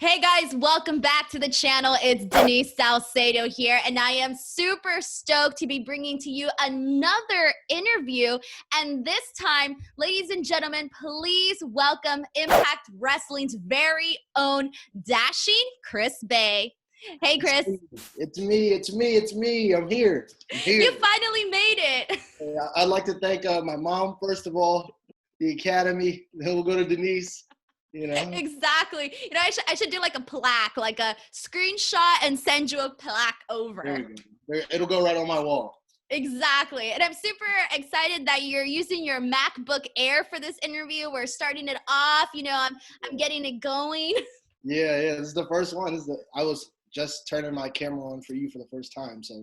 Hey guys, welcome back to the channel. It's Denise Salcedo here, and I am super stoked to be bringing to you another interview. And this time, ladies and gentlemen, please welcome Impact Wrestling's very own dashing Chris Bay. Hey, Chris. It's me. I'm here. You finally made it. I'd like to thank my mom, first of all, the Academy. Then we'll go to Denise. Exactly. I should do like a plaque, like a screenshot and send you a plaque over. There you go. It'll go right on my wall. Exactly. And I'm super excited that you're using your MacBook Air for this interview. We're starting it off. I'm getting it going. Yeah. This is the first one. I was just turning my camera on for you for the first time. So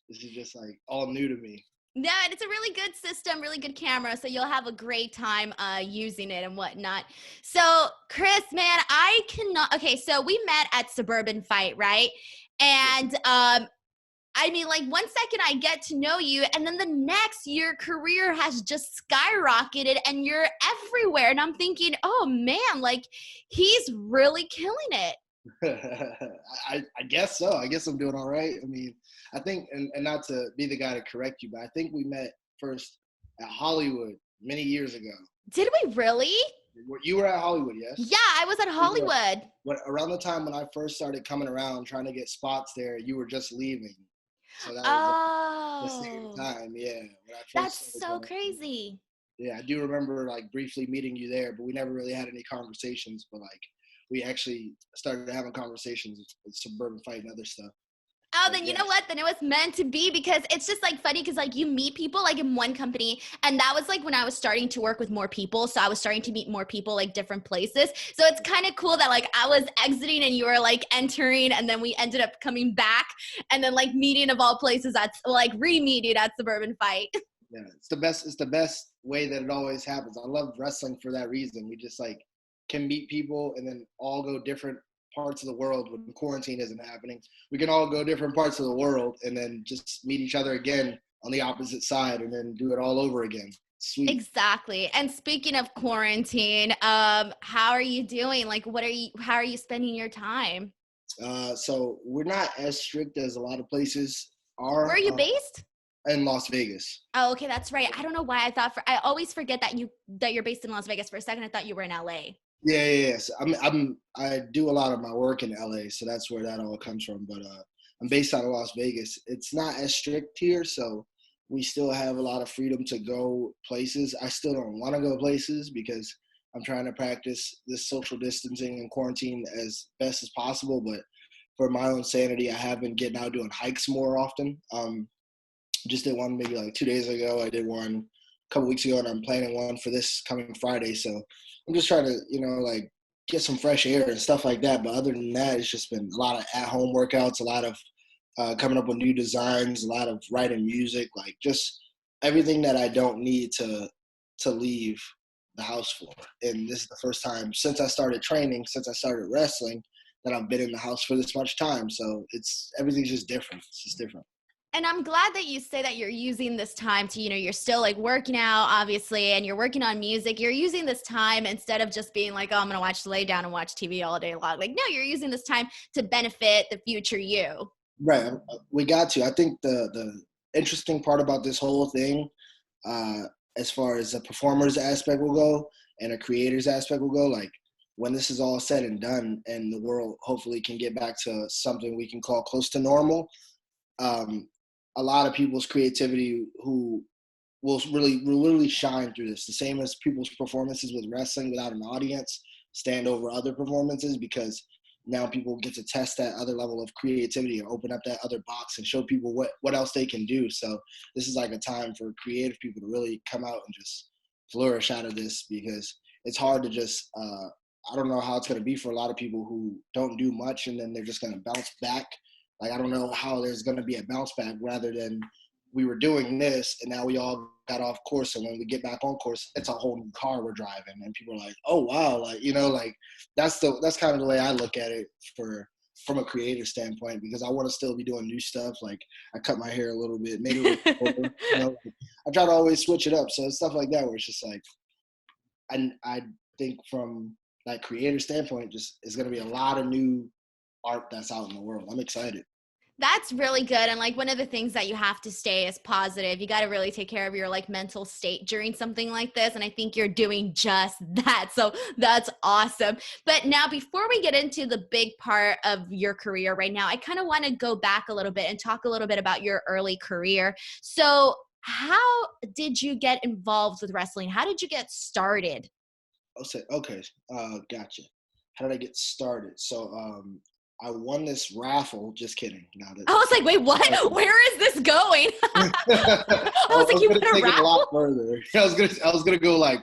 this is just all new to me. Yeah, and it's a really good system, really good camera, so you'll have a great time using it and whatnot. So, Chris, man, I cannot – okay, so we met at Suburban Fight, right? And, one second I get to know you, and then the next, your career has just skyrocketed, and you're everywhere. And I'm thinking, oh, man, he's really killing it. I guess so. I guess I'm doing all right. I mean, I think, and not to be the guy to correct you, but I think we met first at Hollywood many years ago. Did we really? You were at Hollywood, yes? Yeah, I was at Hollywood. Around the time when I first started coming around trying to get spots there, you were just leaving. So that was the same time, yeah. That's so crazy. Yeah, I do remember briefly meeting you there, but we never really had any conversations, but we actually started having conversations with Suburban Fight and other stuff. Oh, then you know what? Then it was meant to be, because it's just funny because you meet people in one company, and that was when I was starting to work with more people. So I was starting to meet more people different places. So it's kind of cool that I was exiting and you were entering, and then we ended up coming back, and then meeting of all places at re-meeting at Suburban Fight. Yeah, it's the best. It's the best way that it always happens. I love wrestling for that reason. We just can meet people and then all go different parts of the world when quarantine isn't happening. We can all go different parts of the world and then just meet each other again on the opposite side and then do it all over again. Sweet. Exactly. And speaking of quarantine, how are you doing? How are you spending your time? So we're not as strict as a lot of places are. Where are you based? In Las Vegas. Oh, okay, that's right. I don't know why I always forget that you're based in Las Vegas. For a second, I thought you were in LA. Yeah. So I do a lot of my work in LA, so that's where that all comes from. But I'm based out of Las Vegas. It's not as strict here, so we still have a lot of freedom to go places. I still don't want to go places because I'm trying to practice this social distancing and quarantine as best as possible. But for my own sanity, I have been getting out doing hikes more often. Just did one maybe 2 days ago. I did one a couple weeks ago, and I'm planning one for this coming Friday. So I'm just trying to, get some fresh air and stuff like that. But other than that, it's just been a lot of at-home workouts, a lot of coming up with new designs, a lot of writing music, just everything that I don't need to leave the house for. And this is the first time since I started training, since I started wrestling, that I've been in the house for this much time. So everything's just different. It's just different. And I'm glad that you say that you're using this time to, you're still working out, obviously, and you're working on music. You're using this time instead of just being oh, I'm going to lay down and watch TV all day long. No, you're using this time to benefit the future you. Right. We got to. I think the interesting part about this whole thing, as far as the performer's aspect will go and a creator's aspect will go, when this is all said and done and the world hopefully can get back to something we can call close to normal, a lot of people's creativity who will really shine through this. The same as people's performances with wrestling without an audience stand over other performances, because now people get to test that other level of creativity and open up that other box and show people what else they can do. So this is a time for creative people to really come out and just flourish out of this, because it's hard to just I don't know how it's going to be for a lot of people who don't do much and then they're just going to bounce back. I don't know how there's going to be a bounce back, rather than we were doing this and now we all got off course. And when we get back on course, it's a whole new car we're driving. And people are oh, wow. That's kind of the way I look at it from a creator standpoint, because I want to still be doing new stuff. I cut my hair a little bit, maybe I try to always switch it up. So it's stuff like that where it's just I think from that creator standpoint, just is going to be a lot of new art that's out in the world. I'm excited. That's really good. And like one of the things that you have to stay is positive. You got to really take care of your like mental state during something like this. And I think you're doing just that. So that's awesome. But now before we get into the big part of your career right now, I kind of want to go back a little bit and talk a little bit about your early career. So how did you get involved with wrestling? How did you get started? Okay, gotcha. How did I get started? So I won this raffle. Just kidding. Now I was like, wait, what? Where is this going? I I was like, was you gonna won a take it a lot raffle? further. I was gonna go like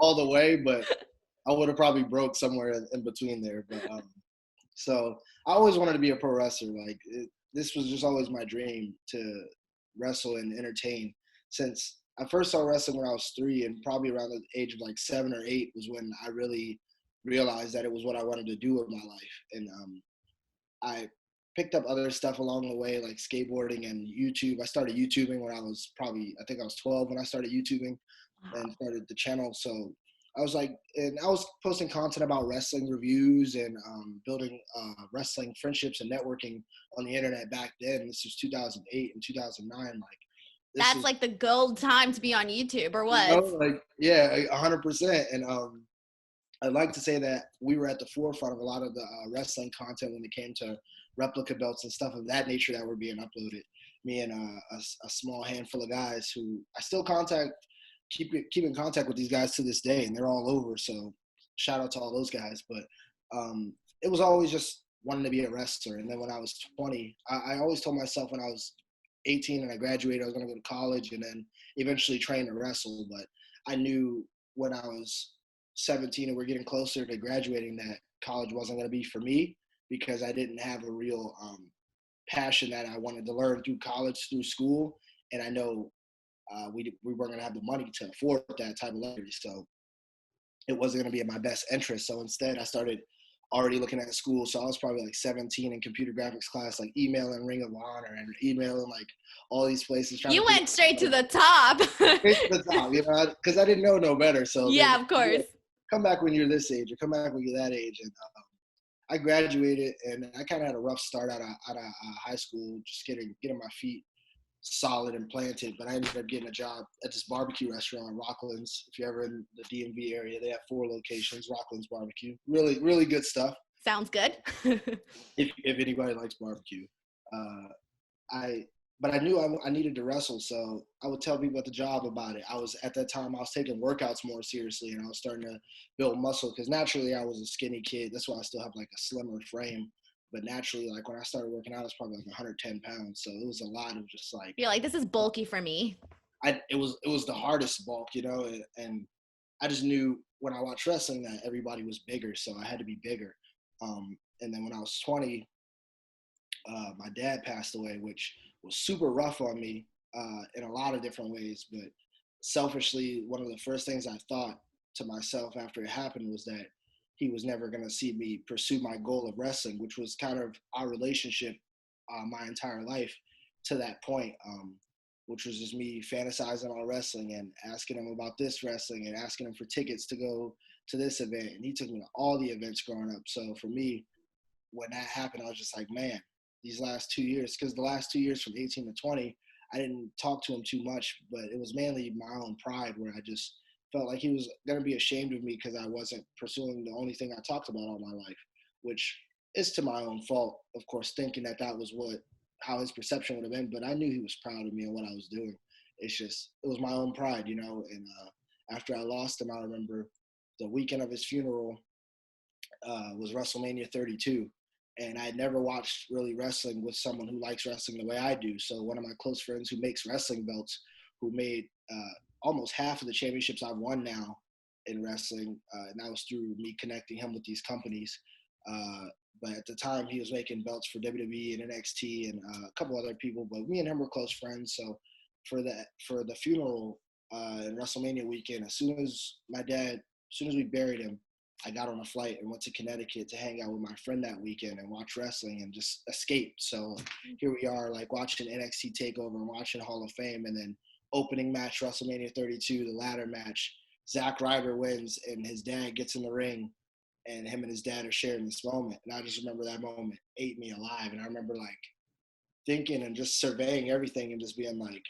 all the way, but I would have probably broke somewhere in between there. But so I always wanted to be a pro wrestler. Like this was just always my dream to wrestle and entertain. Since I first saw wrestling when I was 3, and probably around the age of like 7 or 8 was when I really realized that it was what I wanted to do with my life. And I picked up other stuff along the way, like skateboarding and YouTube. I started YouTubing when I was I think I was 12 when I started YouTubing and Wow. started the channel. So I was posting content about wrestling reviews and building wrestling friendships and networking on the internet back then. This was 2008 and 2009. Like this That's was, like the gold time to be on YouTube or you know, what? like, yeah, 100%. And I'd like to say that we were at the forefront of a lot of the wrestling content when it came to replica belts and stuff of that nature that were being uploaded. Me and a small handful of guys who I still keep in contact with these guys to this day, and they're all over. So shout out to all those guys. But it was always just wanting to be a wrestler. And then when I was 20, I always told myself when I was 18 and I graduated, I was going to go to college and then eventually train to wrestle. But I knew when I was 17 and we're getting closer to graduating that college wasn't going to be for me because I didn't have a real passion that I wanted to learn through college, through school. And I know we weren't going to have the money to afford that type of luxury. So it wasn't going to be in my best interest. So instead, I started already looking at school. So I was probably like 17 in computer graphics class, like emailing Ring of Honor and emailing like all these places, trying You to went straight to the top. straight to the top, you know, because I didn't know no better. So they're Yeah, like, of yeah, course. come back when you're this age or come back when you're that age. And I graduated and I kind of had a rough start out of high school, just getting my feet solid and planted. But I ended up getting a job at this barbecue restaurant, Rockland's. If you're ever in the DMV area, they have 4 locations. Rockland's Barbecue, really really good stuff. Sounds good. If anybody likes barbecue, uh, I but I knew I needed to wrestle, so I would tell people at the job about it. I was at that time I was taking workouts more seriously, and I was starting to build muscle because naturally I was a skinny kid. That's why I still have like a slimmer frame. But naturally, like when I started working out, I was probably like 110 pounds. So it was a lot of just like You're like, this is bulky for me. it was the hardest bulk, you know, and I just knew when I watched wrestling that everybody was bigger, so I had to be bigger. And then when I was 20, my dad passed away, which was super rough on me in a lot of different ways. But selfishly, one of the first things I thought to myself after it happened was that he was never going to see me pursue my goal of wrestling, which was kind of our relationship my entire life to that point, which was just me fantasizing on wrestling and asking him about this wrestling and asking him for tickets to go to this event. And he took me to all the events growing up. So for me, when that happened, I was just like, man, these last 2 years, because the last 2 years from 18 to 20, I didn't talk to him too much, but it was mainly my own pride where I just felt like he was going to be ashamed of me because I wasn't pursuing the only thing I talked about all my life, which is to my own fault, of course, thinking that that was how his perception would have been. But I knew he was proud of me and what I was doing. It's just, it was my own pride, you know. And after I lost him, I remember the weekend of his funeral was WrestleMania 32. And I had never watched really wrestling with someone who likes wrestling the way I do. So one of my close friends who makes wrestling belts, who made almost half of the championships I've won now in wrestling, and that was through me connecting him with these companies. But at the time, he was making belts for WWE and NXT and a couple other people. But me and him were close friends. So for the funeral and WrestleMania weekend, as soon as we buried him, I got on a flight and went to Connecticut to hang out with my friend that weekend and watch wrestling and just escape. So here we are, like watching NXT Takeover and watching Hall of Fame, and then opening match WrestleMania 32, the ladder match. Zack Ryder wins, and his dad gets in the ring and him and his dad are sharing this moment. And I just remember that moment ate me alive. And I remember like thinking and just surveying everything and just being like,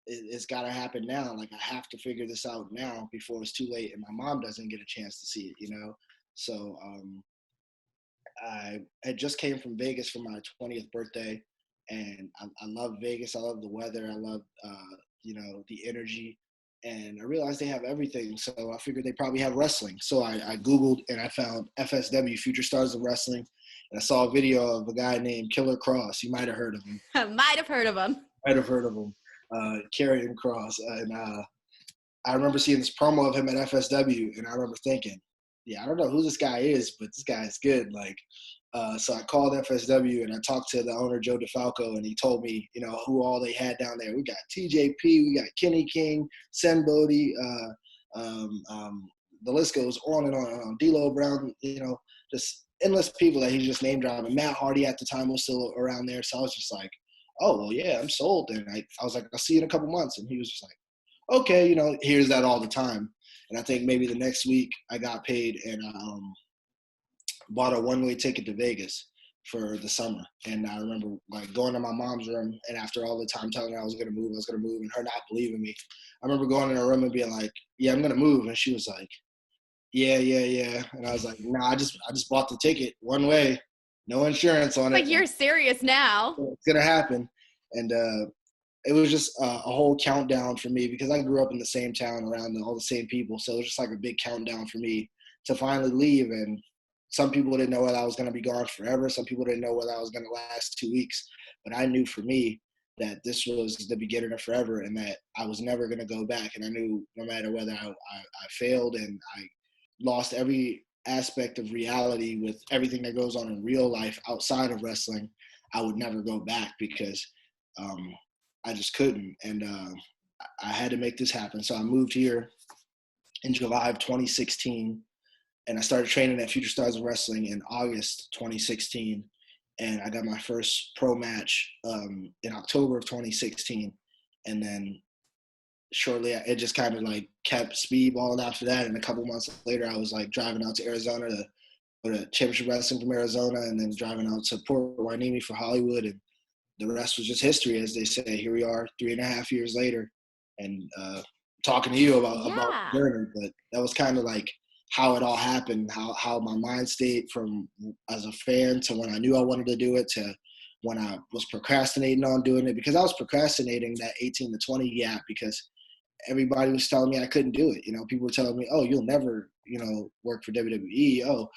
it's got to happen now. Like I have to figure this out now before it's too late and my mom doesn't get a chance to see it, you know? So I had just came from Vegas for my 20th birthday, and I love Vegas. I love the weather. I love, you know, the energy. And I realized they have everything. So I figured they probably have wrestling. So I Googled and I found FSW, Future Stars of Wrestling. And I saw a video of a guy named Killer Cross. You might have heard of him. I might have heard of him. Karrion Cross. And I remember seeing this promo of him at FSW, and I remember thinking, yeah, I don't know who this guy is, but this guy is good. Like, so I called FSW and I talked to the owner, Joe DeFalco, and he told me, you know, who all they had down there. We got TJP, we got Kenny King, Sen Bodie, the list goes on and on and on. D'Lo Brown, you know, just endless people that he just name dropping. Matt Hardy at the time was still around there, so I was just like, oh, well, yeah, I'm sold. And I was like, I'll see you in a couple months. And he was just like, okay, you know, hears that all the time. And I think maybe the next week I got paid and bought a one-way ticket to Vegas for the summer. And I remember like going to my mom's room, and after all the time telling her I was going to move, and her not believing me, I remember going in her room and being like, yeah, I'm going to move. And she was like, yeah. And I was like, nah, I just bought the ticket one way, no insurance on it. Like, you're serious now. It's going to happen. And it was just a whole countdown for me because I grew up in the same town around all the same people. So it was just like a big countdown for me to finally leave. And some people didn't know whether I was going to be gone forever. Some people didn't know whether I was going to last 2 weeks. But I knew for me that this was the beginning of forever and that I was never going to go back. And I knew no matter whether I failed and I lost every aspect of reality with everything that goes on in real life outside of wrestling, I would never go back because I just couldn't. And I had to make this happen. So I moved here in July of 2016, and I started training at Future Stars of Wrestling in August 2016. And I got my first pro match in October of 2016. And then shortly, it just kind of like kept speedballing after that. And a couple months later, I was like driving out to Arizona to go to Championship Wrestling from Arizona, and then driving out to Port Hueneme for Hollywood. And the rest was just history, as they say. Here we are 3.5 years later, and talking to you about the journey. But that was kind of like how it all happened, how my mind state from as a fan to when I knew I wanted to do it to when I was procrastinating on doing it, because I was procrastinating that 18 to 20 gap because everybody was telling me I couldn't do it. You know, people were telling me, oh, you'll never, you know, work for WWE. Oh,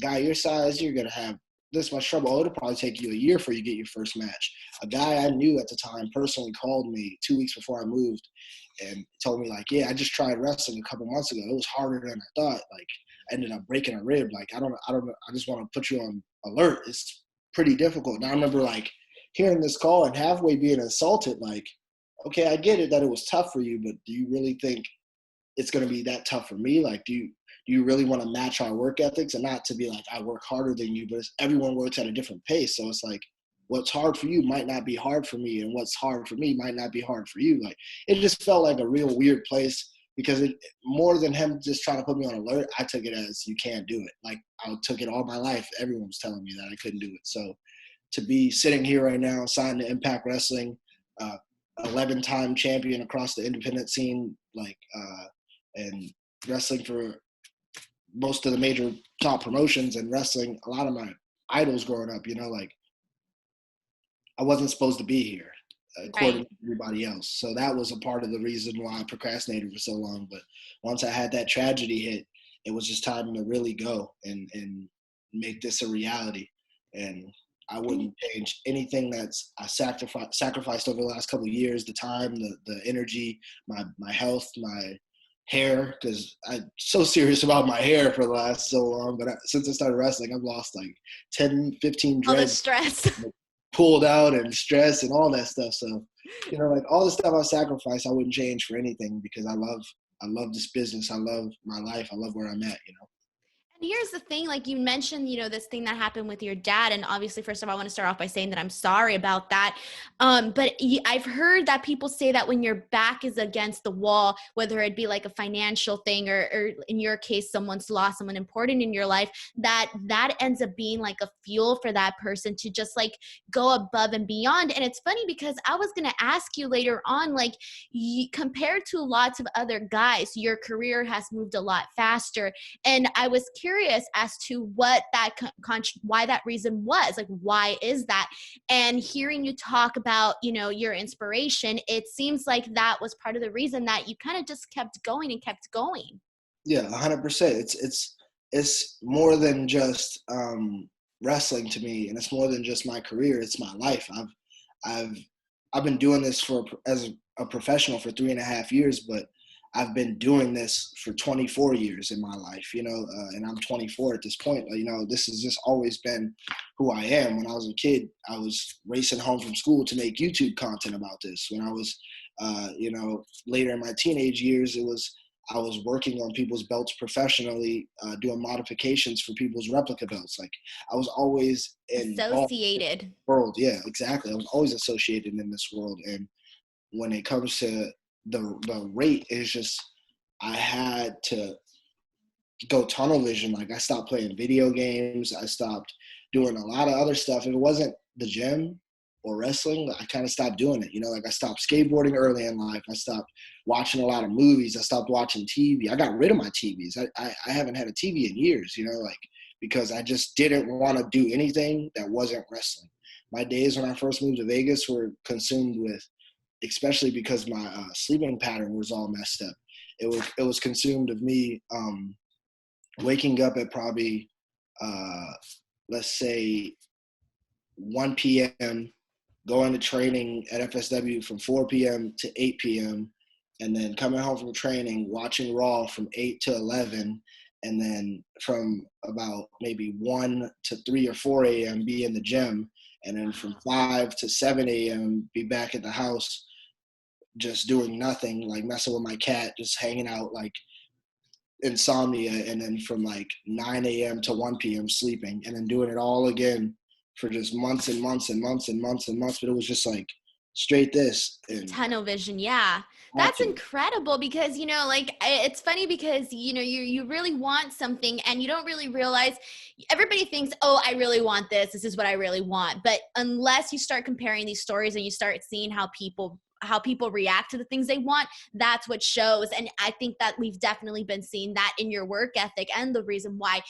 guy your size, you're going to have this much trouble. Oh, it'll probably take you a year before you get your first match. A guy I knew at the time personally called me 2 weeks before I moved and told me, like, yeah, I just tried wrestling a couple months ago. It was harder than I thought. Like, I ended up breaking a rib. Like, I don't know. I just want to put you on alert. It's pretty difficult. And I remember, like, hearing this call and halfway being insulted, like, okay, I get it that it was tough for you, but do you really think it's going to be that tough for me? Like, do you really want to match our work ethics? And not to be like, I work harder than you, but everyone works at a different pace. So it's like, what's hard for you might not be hard for me, and what's hard for me might not be hard for you. Like, it just felt like a real weird place because it, more than him just trying to put me on alert, I took it as you can't do it. Like, I took it all my life. Everyone was telling me that I couldn't do it. So to be sitting here right now, signed to Impact Wrestling, 11-time champion across the independent scene, like, and wrestling for most of the major top promotions and wrestling a lot of my idols growing up, you know, like, I wasn't supposed to be here according to everybody else. So that was a part of the reason why I procrastinated for so long. But once I had that tragedy hit, it was just time to really go and make this a reality. And I wouldn't change anything that's I sacrificed over the last couple of years, the time, the energy, my health, my hair, because I'm so serious about my hair for the last so long. But since I started wrestling, I've lost like 10, 15 dreads. All the stress. Pulled out and stress and all that stuff. So, you know, like all the stuff I sacrificed, I wouldn't change for anything because I love this business. I love my life. I love where I'm at, you know. And here's the thing, like you mentioned, this thing that happened with your dad. And obviously, first of all, I want to start off by saying that I'm sorry about that. But I've heard that people say that when your back is against the wall, whether it be like a financial thing or in your case, someone's lost someone important in your life, that ends up being like a fuel for that person to just like go above and beyond. And it's funny because I was going to ask you later on, like compared to lots of other guys, your career has moved a lot faster. And I was curious as to what that why that reason was. Like, why is that? And hearing you talk about, your inspiration, it seems like that was part of the reason that you kind of just kept going and kept going. Yeah, 100%. It's more than just wrestling to me, and it's more than just my career. It's my life. I've been doing this as a professional for 3.5 years, but I've been doing this for 24 years in my life, and I'm 24 at this point. This has just always been who I am. When I was a kid, I was racing home from school to make YouTube content about this. When I was, later in my teenage years, I was working on people's belts professionally, doing modifications for people's replica belts. Like I was always Associated. In the world. Yeah, exactly. I was always associated in this world. And when it comes to the rate, is just, I had to go tunnel vision. Like I stopped playing video games. I stopped doing a lot of other stuff. If it wasn't the gym or wrestling, I kind of stopped doing it. Like I stopped skateboarding early in life. I stopped watching a lot of movies. I stopped watching TV. I got rid of my TVs. I haven't had a TV in years, because I just didn't want to do anything that wasn't wrestling. My days when I first moved to Vegas were consumed with, especially because my sleeping pattern was all messed up. It was consumed of me waking up at probably, let's say, 1 p.m., going to training at FSW from 4 p.m. to 8 p.m., and then coming home from training, watching Raw from 8 to 11, and then from about maybe 1 to 3 or 4 a.m. be in the gym, and then from 5 to 7 a.m. be back at the house just doing nothing, like messing with my cat, just hanging out, like insomnia, and then from like 9 a.m. to 1 p.m. sleeping, and then doing it all again for just months and months and months and months and months. But it was just like straight this. And tunnel vision. Yeah. That's incredible because, it's funny because, you really want something and you don't really realize. Everybody thinks, oh, I really want this. This is what I really want. But unless you start comparing these stories and you start seeing how people react to the things they want, that's what shows. And I think that we've definitely been seeing that in your work ethic and the reason why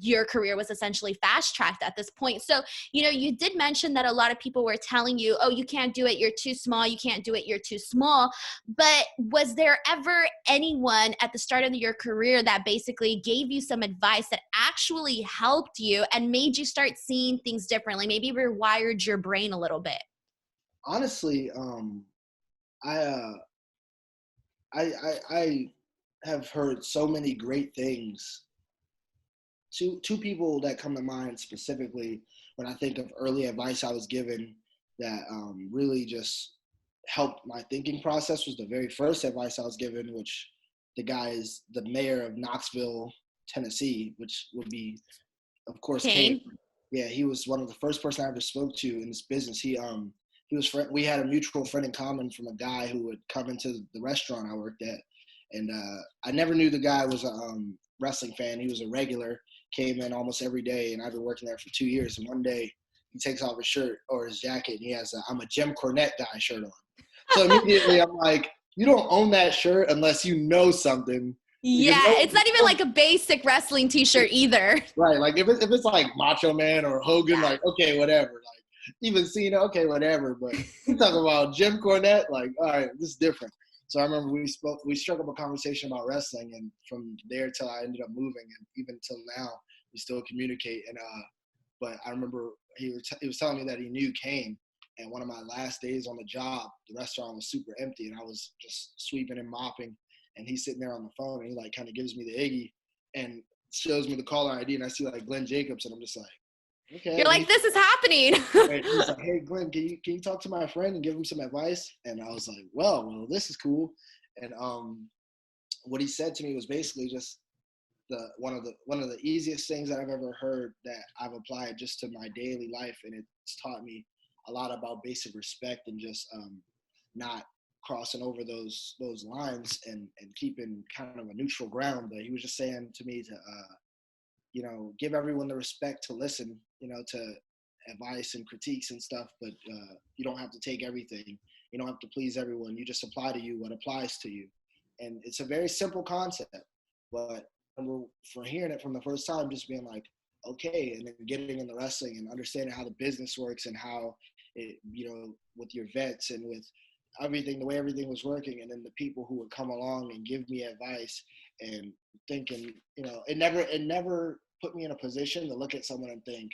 your career was essentially fast-tracked at this point. So, you did mention that a lot of people were telling you, oh, you can't do it, you're too small, you can't do it, you're too small. But was there ever anyone at the start of your career that basically gave you some advice that actually helped you and made you start seeing things differently, maybe rewired your brain a little bit? Honestly, I have heard so many great things. Two people that come to mind specifically when I think of early advice I was given that really just helped my thinking process was the very first advice I was given, which the guy is the mayor of Knoxville, Tennessee, which would be, of course, Kane. Yeah, he was one of the first person I ever spoke to in this business. He was we had a mutual friend in common from a guy who would come into the restaurant I worked at, and I never knew the guy was a wrestling fan. He was a regular, came in almost every day, and I've been working there for 2 years. And one day he takes off his shirt or his jacket, and he has I'm a Jim Cornette guy shirt on. So immediately I'm like, you don't own that shirt unless you know something. Yeah, it's not even like a basic wrestling t-shirt either. Right, like if it's like Macho Man or Hogan, like, okay, whatever. Like even Cena, okay, whatever. But you talk about Jim Cornette, like, all right, this is different. So I remember we struck up a conversation about wrestling, and from there till I ended up moving, and even till now we still communicate. And but I remember he was telling me that he knew Kane, and one of my last days on the job, the restaurant was super empty, and I was just sweeping and mopping, and he's sitting there on the phone, and he like kind of gives me the Iggy, and shows me the caller ID, and I see like Glenn Jacobs, and I'm just like, okay. You're like, this is happening. Right. He's like, hey, Glenn, can you talk to my friend and give him some advice? And I was like, well, this is cool. And what he said to me was basically just one of the easiest things that I've ever heard that I've applied just to my daily life, and it's taught me a lot about basic respect and just not crossing over those lines and keeping kind of a neutral ground. But he was just saying to me to give everyone the respect to listen, to advice and critiques and stuff, but you don't have to take everything. You don't have to please everyone. You just apply to you what applies to you. And it's a very simple concept, but for hearing it from the first time, just being like, okay, and then getting into wrestling and understanding how the business works and how it, with your vets and with everything, the way everything was working, and then the people who would come along and give me advice and thinking, it never put me in a position to look at someone and think,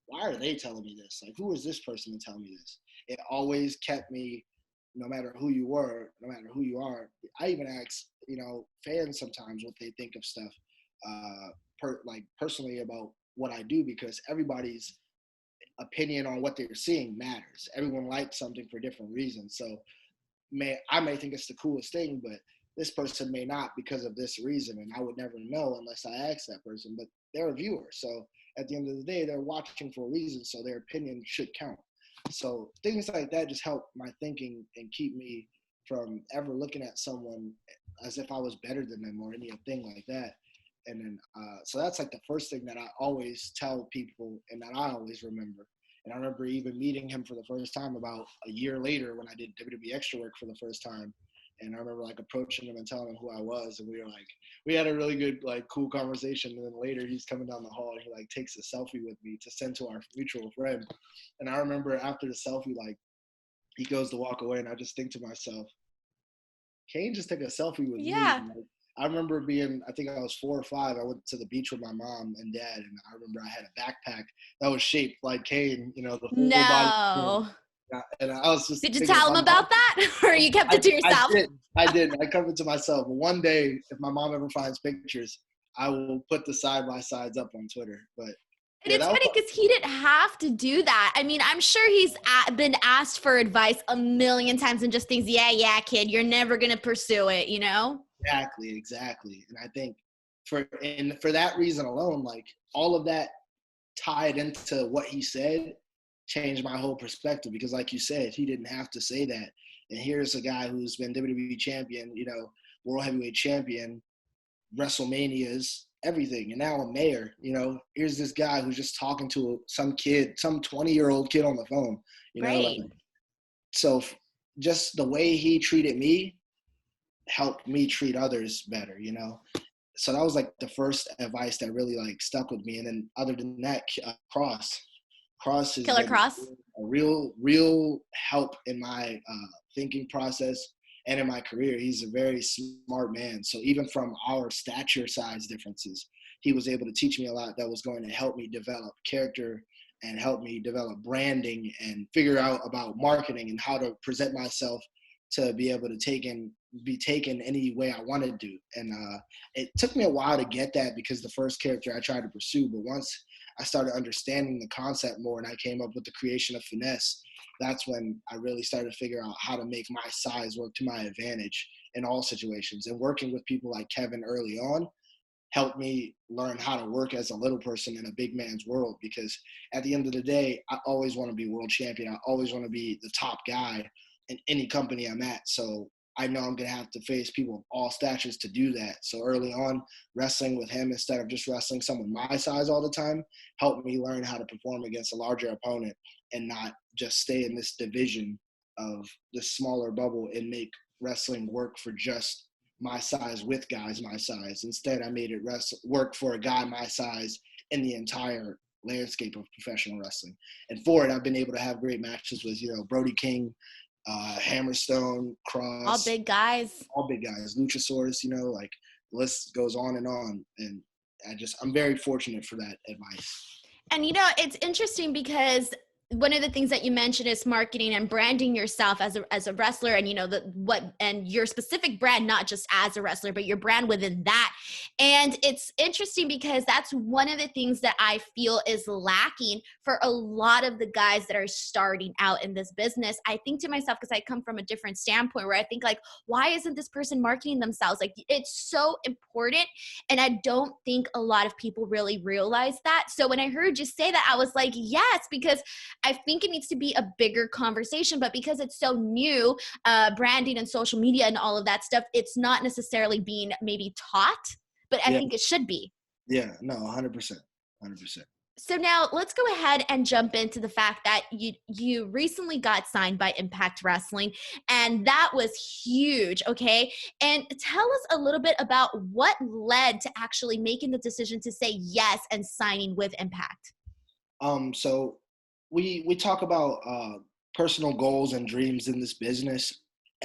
why are they telling me this? Like, who is this person to tell me this? It always kept me, no matter who you were, no matter who you are. I even ask, fans sometimes what they think of stuff, personally about what I do, because everybody's opinion on what they're seeing matters. Everyone likes something for different reasons. So I may think it's the coolest thing, but this person may not because of this reason, and I would never know unless I ask that person. But they're a viewer, so at the end of the day, they're watching for a reason, so their opinion should count. So things like that just help my thinking and keep me from ever looking at someone as if I was better than them or anything like that. And then, so that's like the first thing that I always tell people and that I always remember. And I remember even meeting him for the first time about a year later when I did WWE Extra Work for the first time. And I remember like approaching him and telling him who I was. And we had a really good, cool conversation. And then later he's coming down the hall and he takes a selfie with me to send to our mutual friend. And I remember after the selfie, he goes to walk away and I just think to myself, Kane just took a selfie with me. I remember I think I was 4 or 5. I went to the beach with my mom and dad, and I remember I had a backpack that was shaped like Kane, the whole body. And I was just. Did you tell him about that, or you kept it to yourself? I did. I kept it to myself. But one day, if my mom ever finds pictures, I will put the side by sides up on Twitter. But. And it's funny because he didn't have to do that. I mean, I'm sure he's been asked for advice a million times and just thinks, yeah, kid, you're never going to pursue it, Exactly. And I think for that reason alone, all of that tied into what he said changed my whole perspective, because like you said, he didn't have to say that. And here's a guy who's been WWE champion, world heavyweight champion, WrestleManias, everything, and now a mayor. Here's this guy who's just talking to some 20-year-old kid on the phone. Right. So just the way he treated me helped me treat others better. So that was the first advice that really stuck with me. And then other than that, Cross is Killer Cross, a real help in my thinking process and in my career. He's a very smart man. So even from our stature size differences, he was able to teach me a lot that was going to help me develop character and help me develop branding and figure out about marketing and how to present myself to be able to be taken any way I wanted to. And it took me a while to get that, because the first character I tried to pursue, but once I started understanding the concept more and I came up with the creation of finesse, that's when I really started to figure out how to make my size work to my advantage in all situations. And working with people like Kevin early on helped me learn how to work as a little person in a big man's world, because at the end of the day, I always want to be world champion. I always want to be the top guy in any company I'm at. So I know I'm going to have to face people of all statures to do that. So early on, wrestling with him instead of just wrestling someone my size all the time helped me learn how to perform against a larger opponent and not just stay in this division of this smaller bubble and make wrestling work for just my size with guys my size. Instead, I made it work for a guy my size in the entire landscape of professional wrestling. And for it, I've been able to have great matches with, Brody King, Hammerstone, Cross. All big guys. Luchasaurus, the list goes on. And I'm very fortunate for that advice. And, it's interesting because one of the things that you mentioned is marketing and branding yourself as a wrestler, and and your specific brand, not just as a wrestler, but your brand within that. And it's interesting because that's one of the things that I feel is lacking for a lot of the guys that are starting out in this business. I think to myself, because I come from a different standpoint where I think like, why isn't this person marketing themselves? Like, it's so important. And I don't think a lot of people really realize that. So when I heard you say that, I was like, yes, because I think it needs to be a bigger conversation, but because it's so new, branding and social media and all of that stuff, it's not necessarily being maybe taught, but I Yeah. think it should be. Yeah. No, 100%. 100%. So now let's go ahead and jump into the fact that you recently got signed by Impact Wrestling, and that was huge, okay? And tell us a little bit about what led to actually making the decision to say yes and signing with Impact. So we talk about personal goals and dreams in this business.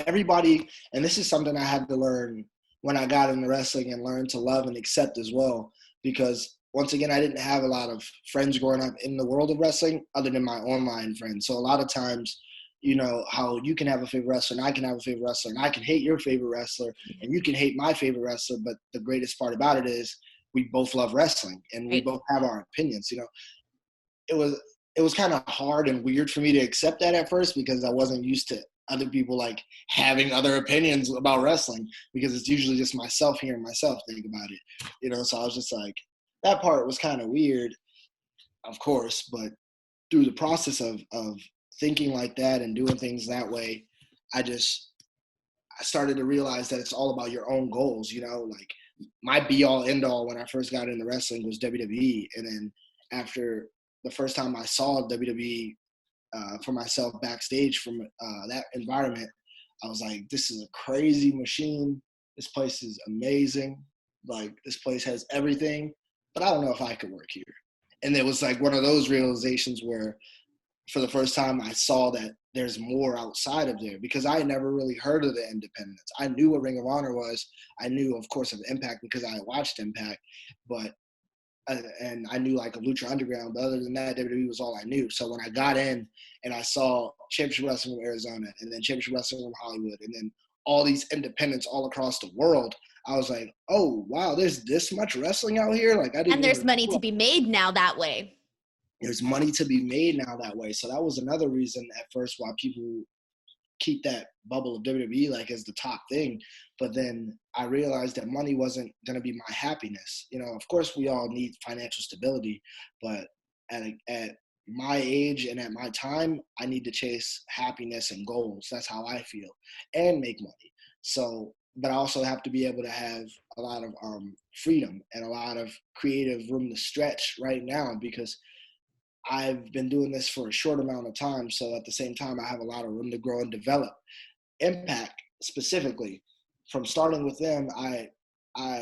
Everybody, and this is something I had to learn when I got into wrestling and learn to love and accept as well, because once again, I didn't have a lot of friends growing up in the world of wrestling other than my online friends. So a lot of times, you know, how you can have a favorite wrestler and I can have a favorite wrestler and I can hate your favorite wrestler and you can hate my favorite wrestler. But the greatest part about it is we both love wrestling and we Right. both have our opinions, you know. It was kind of hard and weird for me to accept that at first because I wasn't used to other people like having other opinions about wrestling, because it's usually just myself hearing myself think about it, you know. So I was just like, that part was kind of weird, of course, but through the process of thinking like that and doing things that way, I started to realize that it's all about your own goals, you know. Like, my be all end all when I first got into wrestling was WWE, and then after the first time I saw WWE for myself backstage from that environment, I was like, this is a crazy machine. This place is amazing. Like, this place has everything, but I don't know if I could work here. And it was like one of those realizations where for the first time I saw that there's more outside of there, because I had never really heard of the independents. I knew what Ring of Honor was. I knew, of course, of Impact because I had watched Impact, but and I knew like of Lucha Underground, but other than that, WWE was all I knew. So when I got in and I saw Championship Wrestling from Arizona and then Championship Wrestling from Hollywood and then all these independents all across the world, I was like, oh, wow, there's this much wrestling out here? Like, I didn't And there's even money know. to be made now that way. There's money to be made now that way. So that was another reason at first why people keep that bubble of WWE like as the top thing. But then I realized that money wasn't going to be my happiness. You know, of course we all need financial stability, but at my age and at my time, I need to chase happiness and goals. That's how I feel, and make money. So, but I also have to be able to have a lot of freedom and a lot of creative room to stretch right now, because I've been doing this for a short amount of time. So at the same time, I have a lot of room to grow and develop. Impact specifically, from starting with them, I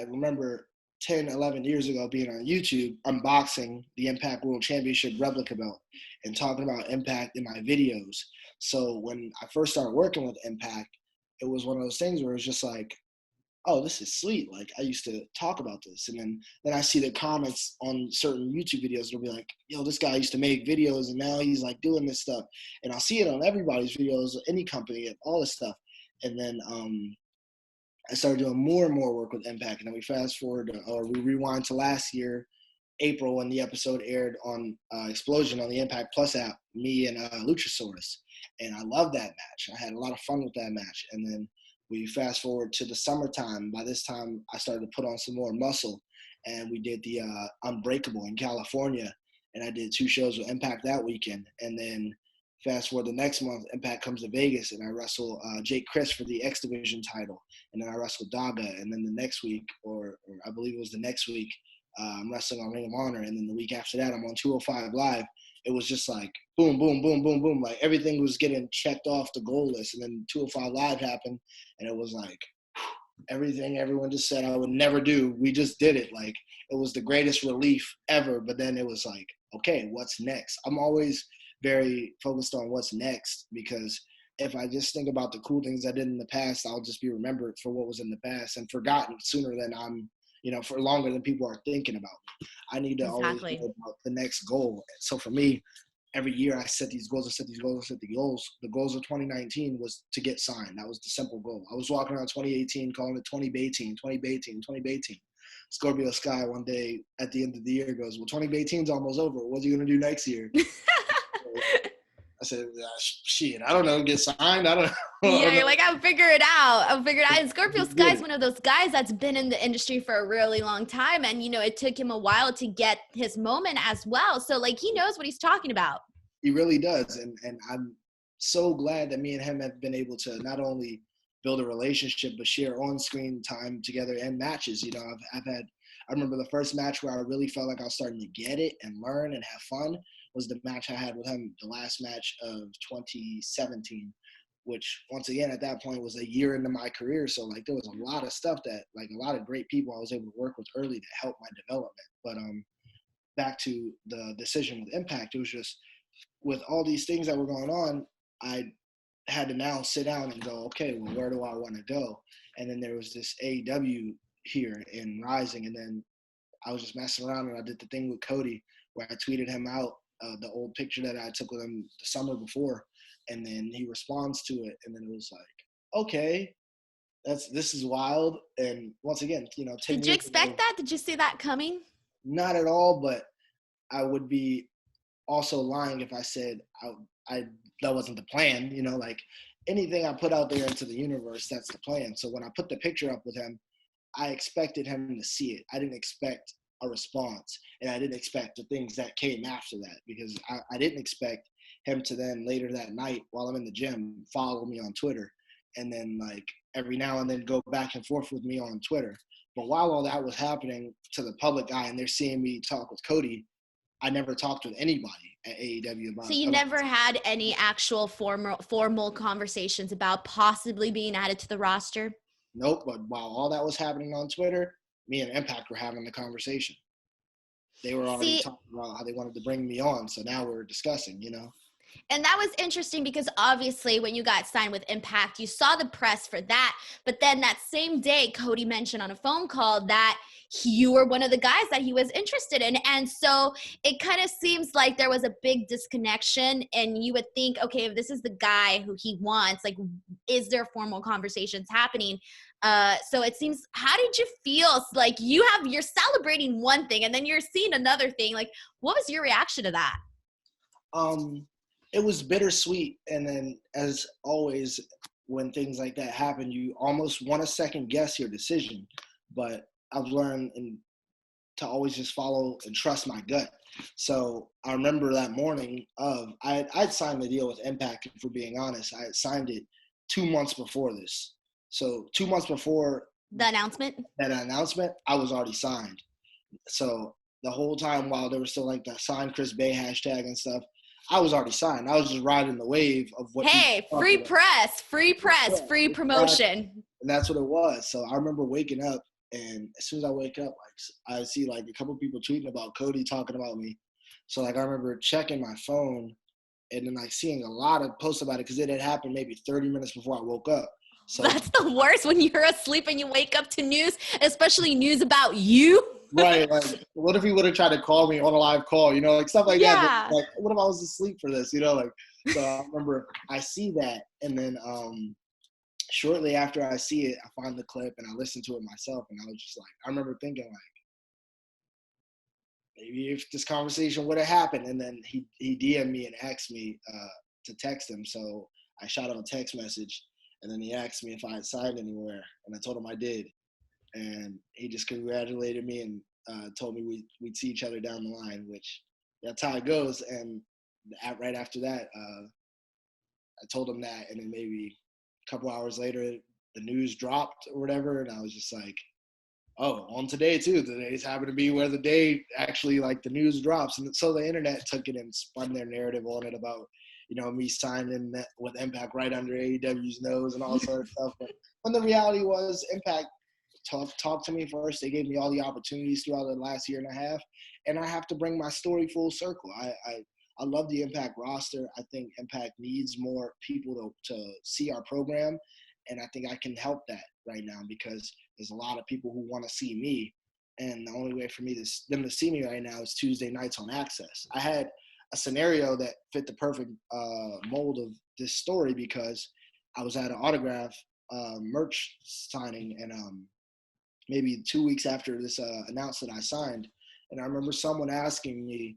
remember 10, 11 years ago being on YouTube, unboxing the Impact World Championship replica belt and talking about Impact in my videos. So when I first started working with Impact, it was one of those things where it's just like, oh, this is sweet. Like, I used to talk about this. And then I see the comments on certain YouTube videos. It'll be like, yo, this guy used to make videos and now he's like doing this stuff. And I'll see it on everybody's videos, any company, and all this stuff. And then I started doing more and more work with Impact. And then we fast forward, or we rewind to last year, April, when the episode aired on Explosion on the Impact Plus app, me and Luchasaurus. And I loved that match. I had a lot of fun with that match. And then we fast forward to the summertime. By this time, I started to put on some more muscle, and we did the Unbreakable in California, and I did 2 shows with Impact that weekend. And then fast forward the next month, Impact comes to Vegas, and I wrestle Jake Chris for the X Division title, and then I wrestle Daga. And then the next week, or I believe it was the next week, I'm wrestling on Ring of Honor, and then the week after that, I'm on 205 Live. It was just like boom, boom, boom, boom, boom. Like, everything was getting checked off the goal list. And then 205 Live happened, and it was like everything everyone just said I would never do, we just did it. Like, it was the greatest relief ever. But then it was like, okay, what's next? I'm always very focused on what's next, because if I just think about the cool things I did in the past, I'll just be remembered for what was in the past and forgotten sooner than for longer than people are thinking about me. I need to always Exactly. know about the next goal. So for me, every year I set these goals. The goals of 2019 was to get signed. That was the simple goal. I was walking around 2018 calling it 2018. Scorpio Sky one day at the end of the year goes, well, 2018's almost over. What are you going to do next year? I said, shit, I don't know, get signed. I don't know. Yeah, you're like, I'll figure it out. And Scorpio Sky is one of those guys that's been in the industry for a really long time. And, it took him a while to get his moment as well. So, like, he knows what he's talking about. He really does. And I'm so glad that me and him have been able to not only build a relationship, but share on-screen time together and matches. I remember the first match where I really felt like I was starting to get it and learn and have fun was the match I had with him, the last match of 2017, which once again, at that point was a year into my career. So like, there was a lot of stuff that like a lot of great people I was able to work with early that helped my development. But back to the decision with Impact, it was just with all these things that were going on, I had to now sit down and go, okay, well, where do I want to go? And then there was this AEW here in Rising, and then I was just messing around and I did the thing with Cody where I tweeted him out the old picture that I took with him the summer before, and then he responds to it, and then it was like, okay, this is wild. And once again, 10 Did you expect that? Did you see that coming? Not at all, but I would be also lying if I said I that wasn't the plan. Like anything I put out there into the universe, that's the plan. So when I put the picture up with him, I expected him to see it. I didn't expect a response, and I didn't expect the things that came after that, because I didn't expect him to then later that night while I'm in the gym follow me on Twitter, and then like every now and then go back and forth with me on Twitter. But while all that was happening to the public eye and they're seeing me talk with Cody, I never talked with anybody at AEW about it. So you never had any actual formal conversations about possibly being added to the roster? Nope. But while all that was happening on Twitter, me and Impact were having the conversation. They were already talking about how they wanted to bring me on. So now we're discussing, And that was interesting because obviously when you got signed with Impact, you saw the press for that. But then that same day, Cody mentioned on a phone call that you were one of the guys that he was interested in. And so it kind of seems like there was a big disconnection, and you would think, okay, if this is the guy who he wants, like, is there formal conversations happening? So it seems, how did you feel? Like you're celebrating one thing and then you're seeing another thing. Like, what was your reaction to that? It was bittersweet. And then as always, when things like that happen, you almost want to second guess your decision. But I've learned to always just follow and trust my gut. So I remember that morning I'd signed the deal with Impact, for being honest. I had signed it 2 months before this. So 2 months before the announcement, I was already signed. So the whole time while there was still like the sign Chris Bay hashtag and stuff, I was already signed. I was just riding the wave of what. Hey, free press, free promotion. And that's what it was. So I remember waking up, and as soon as I wake up, like I see like a couple people tweeting about Cody talking about me. So like I remember checking my phone, and then like seeing a lot of posts about it, because it had happened maybe 30 minutes before I woke up. So that's the worst, when you're asleep and you wake up to news, especially news about you. Right. Like, what if he would have tried to call me on a live call, like stuff like that. But, like, what if I was asleep for this, like, so I remember I see that. And then shortly after I see it, I find the clip and I listen to it myself. And I was just like, I remember thinking like, maybe if this conversation would have happened. And then he DM'd me and asked me to text him. So I shot him a text message, and then he asked me if I had signed anywhere. And I told him I did. And he just congratulated me and told me we'd see each other down the line, which that's how it goes. And right after that, I told him that, and then maybe a couple hours later, the news dropped or whatever, and I was just like, oh, on today too. Today's happened to be where the day actually like the news drops. And so the internet took it and spun their narrative on it about, me signing with Impact right under AEW's nose and all sort of stuff. But when the reality was, Impact talk to me first. They gave me all the opportunities throughout the last year and a half, and I have to bring my story full circle. I love the Impact roster. I think Impact needs more people to see our program, and I think I can help that right now, because there's a lot of people who want to see me, and the only way for them to see me right now is Tuesday nights on Access. I had a scenario that fit the perfect mold of this story, because I was at an autograph merch signing, and maybe 2 weeks after this announced that I signed, and I remember someone asking me,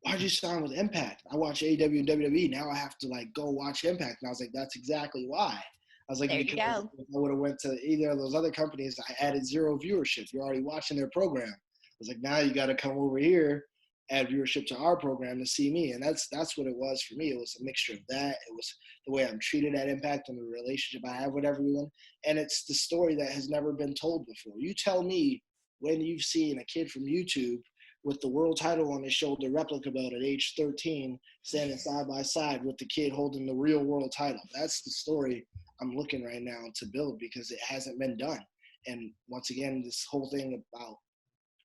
why'd you sign with Impact? I watch AEW and WWE. Now I have to like go watch Impact. And I was like, that's exactly why. I was like, There you because go. if I would have went to either of those other companies, I added 0 viewership. You're already watching their program. I was like, now you got to come over here, add viewership to our program to see me. And that's what it was for me. It was a mixture of that. It was the way I'm treated at Impact and the relationship I have with everyone. And it's the story that has never been told before. You tell me when you've seen a kid from YouTube with the world title on his shoulder, replica belt at age 13, standing side by side with the kid holding the real world title. That's the story I'm looking right now to build, because it hasn't been done. And once again, this whole thing about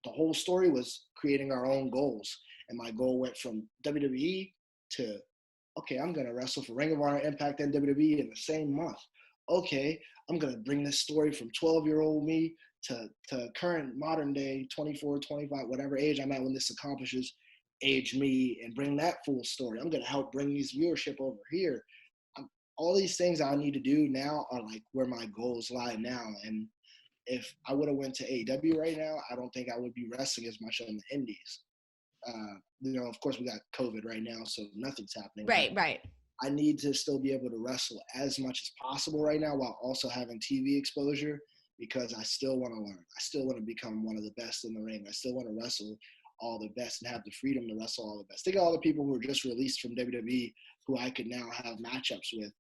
the whole story was creating our own goals. And my goal went from WWE to, okay, I'm going to wrestle for Ring of Honor, Impact, and WWE in the same month. Okay, I'm going to bring this story from 12-year-old me to current modern day 24, 25, whatever age I'm at when this accomplishes age me, and bring that full story. I'm going to help bring these viewership over here. All these things I need to do now are like where my goals lie now. And if I would have went to AEW right now, I don't think I would be wrestling as much on the indies. Of course we got COVID right now, so nothing's happening. Right. I need to still be able to wrestle as much as possible right now while also having TV exposure, because I still want to learn. I still want to become one of the best in the ring. I still want to wrestle all the best and have the freedom to wrestle all the best. Think of all the people who were just released from WWE who I could now have matchups with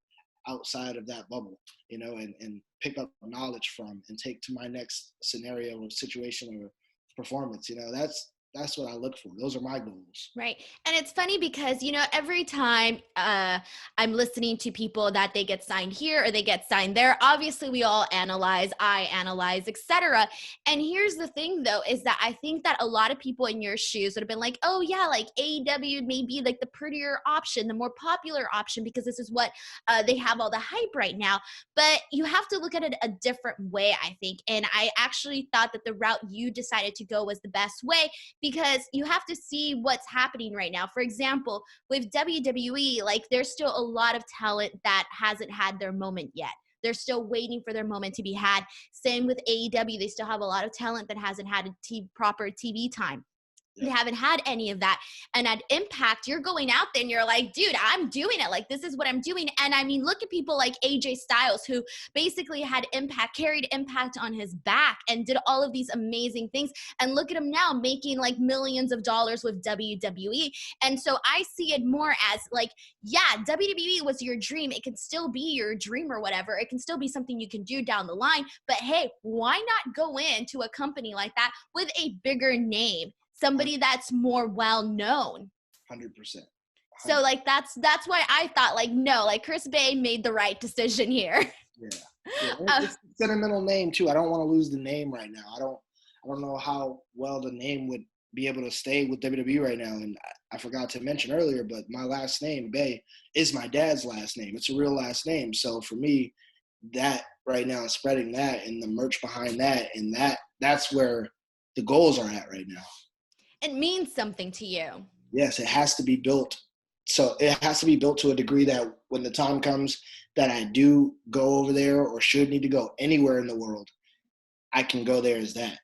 outside of that bubble, and pick up knowledge from and take to my next scenario or situation or performance. That's what I look for. Those are my goals. Right. And it's funny because, every time I'm listening to people that they get signed here or they get signed there, obviously we all analyze, I analyze, etc. And here's the thing, though, is that I think that a lot of people in your shoes would have been like, oh, yeah, like AEW may be like the prettier option, the more popular option, because this is what they have all the hype right now. But you have to look at it a different way, I think. And I actually thought that the route you decided to go was the best way, because you have to see what's happening right now. For example, with WWE, like there's still a lot of talent that hasn't had their moment yet. They're still waiting for their moment to be had. Same with AEW. They still have a lot of talent that hasn't had a proper TV time. They haven't had any of that. And at Impact, you're going out there and you're like, dude, I'm doing it. Like, this is what I'm doing. And I mean, look at people like AJ Styles, who basically had Impact, carried Impact on his back and did all of these amazing things. And look at him now making like millions of dollars with WWE. And so I see it more as like, yeah, WWE was your dream. It can still be your dream or whatever. It can still be something you can do down the line. But hey, why not go into a company like that with a bigger name? Somebody that's more well-known. 100%. So like that's why I thought like, no, like Chris Bay made the right decision here. Yeah. It's a sentimental name too. I don't want to lose the name right now. I don't know how well the name would be able to stay with WWE right now. And I forgot to mention earlier, but my last name, Bay, is my dad's last name. It's a real last name. So for me, that right now, spreading that and the merch behind that, and that's where the goals are at right now. It means something to you. Yes, it has to be built. So it has to be built to a degree that when the time comes that I do go over there or should need to go anywhere in the world, I can go there as that.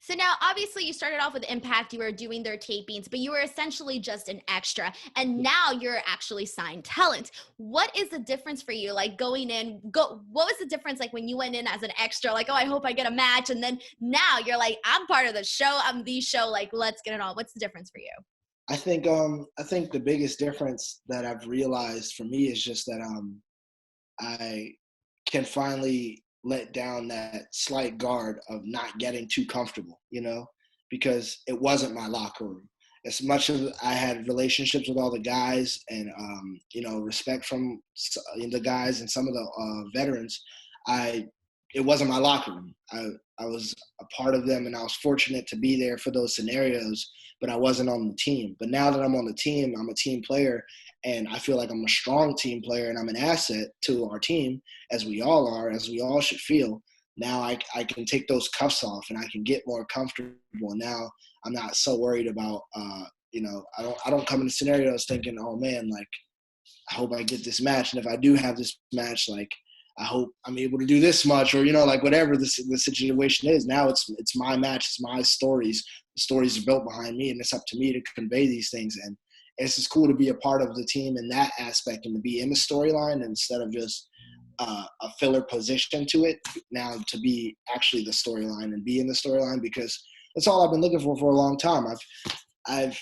So now, obviously, you started off with Impact. You were doing their tapings, but you were essentially just an extra. And now you're actually signed talent. What is the difference for you? Like going in, what was the difference like when you went in as an extra? Like, oh, I hope I get a match. And then now you're like, I'm part of the show. I'm the show. Like, let's get it on. What's the difference for you? I think the biggest difference that I've realized for me is just that I can finally let down that slight guard of not getting too comfortable, because it wasn't my locker room. As much as I had relationships with all the guys and, respect from the guys and some of the veterans, it wasn't my locker room. I was a part of them, and I was fortunate to be there for those scenarios, but I wasn't on the team. But now that I'm on the team, I'm a team player, and I feel like I'm a strong team player, and I'm an asset to our team, as we all are, as we all should feel. Now I can take those cuffs off, and I can get more comfortable. Now I'm not so worried about, I don't come into scenarios thinking, oh man, like I hope I get this match, and if I do have this match, like I hope I'm able to do this much, or like whatever the situation is. Now it's my match, it's my stories. The stories are built behind me, and it's up to me to convey these things. And it's just cool to be a part of the team in that aspect and to be in the storyline instead of just a filler position to it. Now to be actually the storyline and be in the storyline, because that's all I've been looking for a long time. I've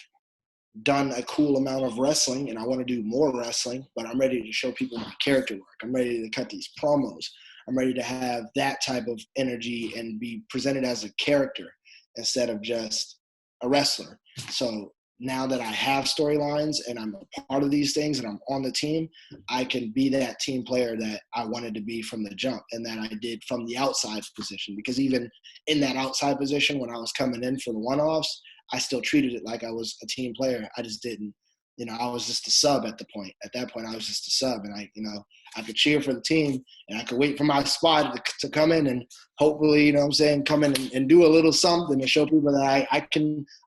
done a cool amount of wrestling and I want to do more wrestling, but I'm ready to show people my character work. I'm ready to cut these promos. I'm ready to have that type of energy and be presented as a character instead of just a wrestler. So now that I have storylines and I'm a part of these things and I'm on the team, I can be that team player that I wanted to be from the jump and that I did from the outside position. Because even in that outside position, when I was coming in for the one-offs, I still treated it like I was a team player. I just didn't, I was just a sub at the point. At that point, I was just a sub, and I could cheer for the team, and I could wait for my spot to come in and hopefully, come in and do a little something to show people that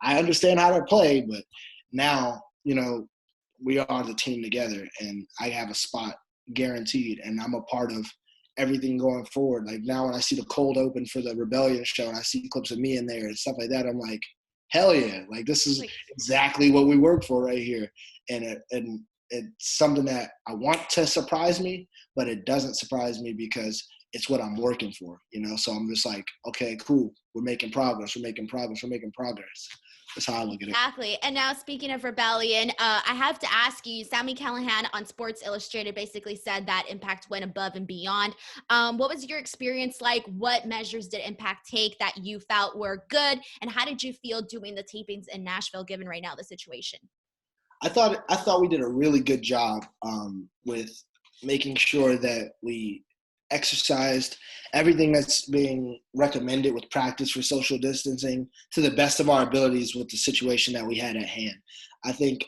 I understand how to play. But now, we are the team together, and I have a spot guaranteed, and I'm a part of everything going forward. Like now when I see the cold open for the Rebellion show and I see clips of me in there and stuff like that, I'm like, hell yeah, like this is exactly what we worked for right here. And it's something that I want to surprise me, but it doesn't surprise me because it's what I'm working for, So I'm just like, okay, cool. We're making progress. That's how I look at it. Exactly. And now speaking of Rebellion, I have to ask you, Sami Callihan on Sports Illustrated basically said that Impact went above and beyond. What was your experience like? What measures did Impact take that you felt were good? And how did you feel doing the tapings in Nashville, given right now the situation? I thought we did a really good job with making sure that we exercised everything that's being recommended with practice for social distancing to the best of our abilities with the situation that we had at hand. I think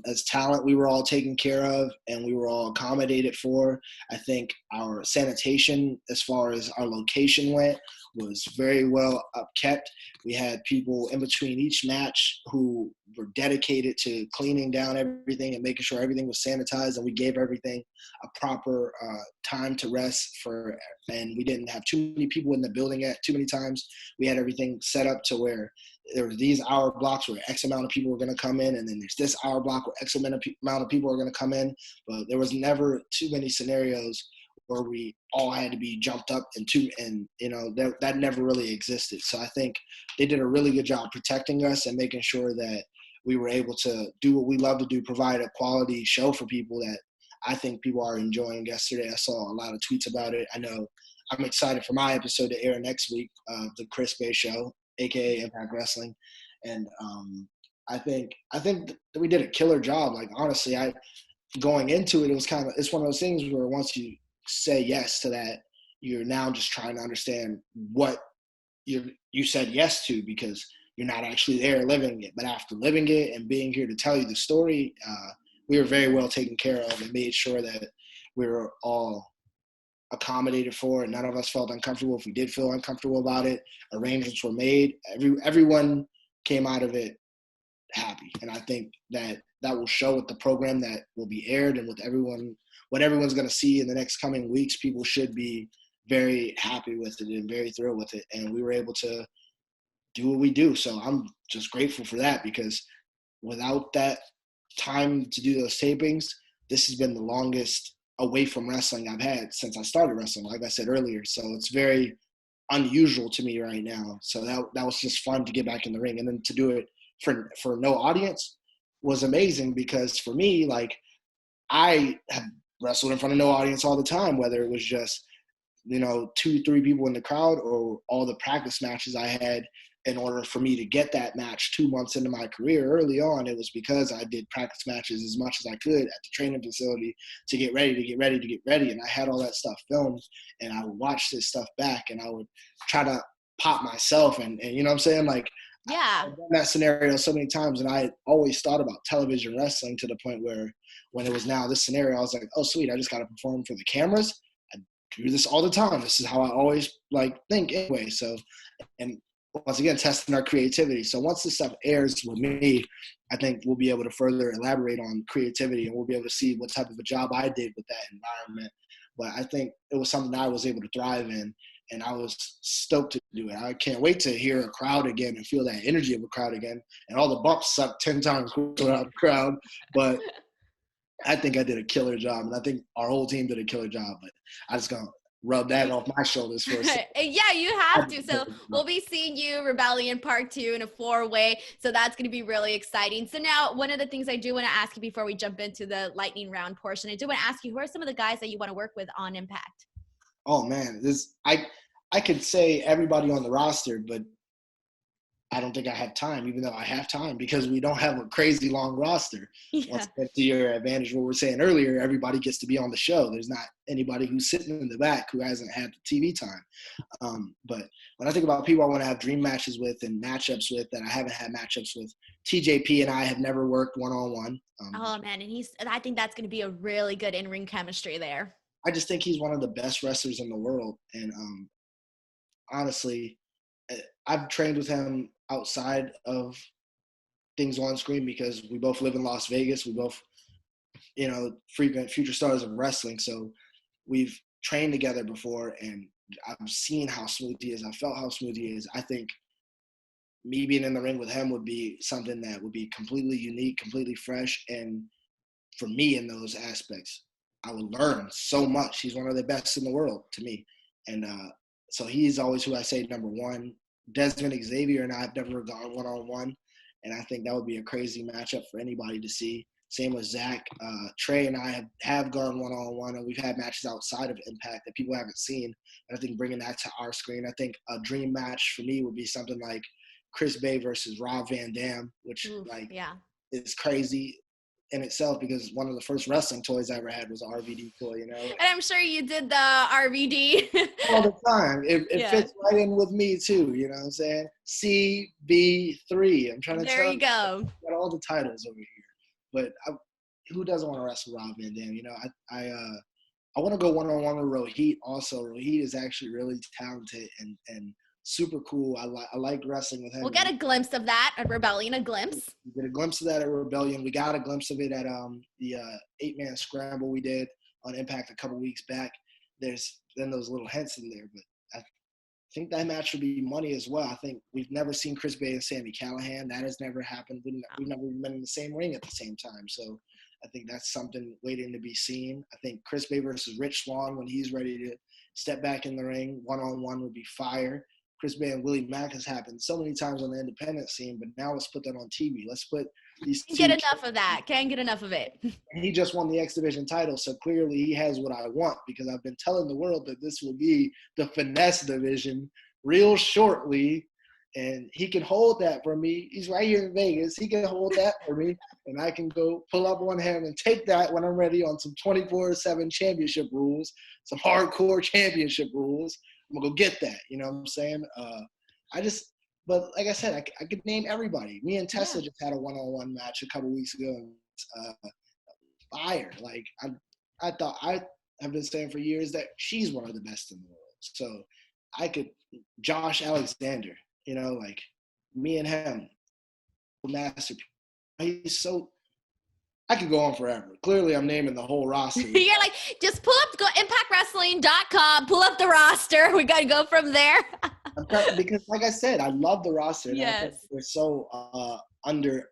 as talent, we were all taken care of and we were all accommodated for. I think our sanitation, as far as our location went, was very well upkept. We had people in between each match who were dedicated to cleaning down everything and making sure everything was sanitized, and we gave everything a proper time to rest and we didn't have too many people in the building at too many times. We had everything set up to where there were these hour blocks where X amount of people were going to come in, and then there's this hour block where X amount of people are going to come in. But there was never too many scenarios where we all had to be jumped up and that never really existed. So I think they did a really good job protecting us and making sure that we were able to do what we love to do, provide a quality show for people that I think people are enjoying. Yesterday, I saw a lot of tweets about it. I know I'm excited for my episode to air next week, the Chris Bay Show, aka Impact Wrestling, and I think that we did a killer job. Like honestly, going into it, it's one of those things where once you say yes to that, you're now just trying to understand what you said yes to, because you're not actually there living it. But after living it and being here to tell you the story, we were very well taken care of and made sure that we were all accommodated for, and none of us felt uncomfortable. If we did feel uncomfortable about it, arrangements were made. Everyone came out of it happy, and I think that will show with the program that will be aired and with what everyone's going to see in the next coming weeks. People should be very happy with it and very thrilled with it, and we were able to do what we do. So I'm just grateful for that, because without that time to do those tapings, this has been the longest away from wrestling I've had since I started wrestling, like I said earlier. So it's very unusual to me right now. So that was just fun to get back in the ring, and then to do it for no audience was amazing, because for me, like, I have wrestled in front of no audience all the time, whether it was just 2-3 people in the crowd or all the practice matches I had. In order for me to get that match 2 months into my career early on, it was because I did practice matches as much as I could at the training facility to get ready. And I had all that stuff filmed, and I would watch this stuff back, and I would try to pop myself. And you know what I'm saying? Like, yeah, I've done that scenario so many times, and I had always thought about television wrestling to the point where when it was now this scenario, I was like, oh, sweet, I just got to perform for the cameras. I do this all the time. This is how I always think anyway. So, and once again, testing our creativity. So once this stuff airs with me, I think we'll be able to further elaborate on creativity, and we'll be able to see what type of a job I did with that environment. But I think it was something that I was able to thrive in, and I was stoked to do it. I can't wait to hear a crowd again and feel that energy of a crowd again. And all the bumps suck 10 times without a crowd. But I think I did a killer job, and I think our whole team did a killer job. But I just gonna rub that off my shoulders for a second. Yeah, you have to. So we'll be seeing you Rebellion Part 2 in a 4-way. So that's going to be really exciting. So now one of the things I do want to ask you before we jump into the lightning round portion, I do want to ask you, who are some of the guys that you want to work with on Impact? Oh man, I could say everybody on the roster, but I don't think I have time, even though I have time, because we don't have a crazy long roster. Yeah. Once again, to your advantage, what we were saying earlier, everybody gets to be on the show. There's not anybody who's sitting in the back who hasn't had the TV time. But when I think about people I want to have dream matches with and matchups with that I haven't had matchups with, TJP and I have never worked one-on-one. Oh man, and I think that's going to be a really good in-ring chemistry there. I just think he's one of the best wrestlers in the world. And honestly, I've trained with him outside of things on screen because we both live in Las Vegas. We both, frequent future stars of wrestling. So we've trained together before, and I've seen how smooth he is. I felt how smooth he is. I think me being in the ring with him would be something that would be completely unique, completely fresh. And for me in those aspects, I would learn so much. He's one of the best in the world to me. And so he's always who I say number one. Desmond Xavier and I have never gone one-on-one, and I think that would be a crazy matchup for anybody to see. Same with Zach. Trey and I have gone one-on-one, and we've had matches outside of Impact that people haven't seen. And I think bringing that to our screen, I think a dream match for me would be something like Chris Bay versus Rob Van Dam, which is crazy in itself because one of the first wrestling toys I ever had was an RVD toy, And I'm sure you did the RVD. all the time. It fits right in with me too, you know what I'm saying? CB3. I'm trying to there you go. Got all the titles over here. But who doesn't want to wrestle Rob Van Dam? I want to go one-on-one with Rohit also. Rohit is actually really talented and super cool. I like wrestling with him. We'll get a glimpse of that at Rebellion, a glimpse. We get a glimpse of that at Rebellion. We got a glimpse of it at the 8-man scramble we did on Impact a couple weeks back. There's then those little hints in there, but I think that match would be money as well. I think we've never seen Chris Bay and Sami Callihan. That has never happened. We've never even been in the same ring at the same time. So I think that's something waiting to be seen. I think Chris Bay versus Rich Swann, when he's ready to step back in the ring, one-on-one would be fire. Chris Bay and Willie Mack has happened so many times on the independent scene, but now let's put that on TV. Let's put these two. Can't get enough of that. Can't get enough of it. And he just won the X Division title, so clearly he has what I want because I've been telling the world that this will be the finesse division real shortly, and he can hold that for me. He's right here in Vegas. He can hold that for me, and I can go pull up on him and take that when I'm ready on some 24/7 championship rules, some hardcore championship rules. I'm going to go get that, you know what I'm saying? But like I said, I could name everybody. Me and Tessa just had a one-on-one match a couple weeks ago. Fire. Like, I thought I have been saying for years that she's one of the best in the world. So I could, Josh Alexander, like me and him, masterpiece. He's so, I could go on forever. Clearly, I'm naming the whole roster. You're like, just go impactwrestling.com, pull up the roster. We got to go from there. Because, like I said, I love the roster. And yes. I think we're so under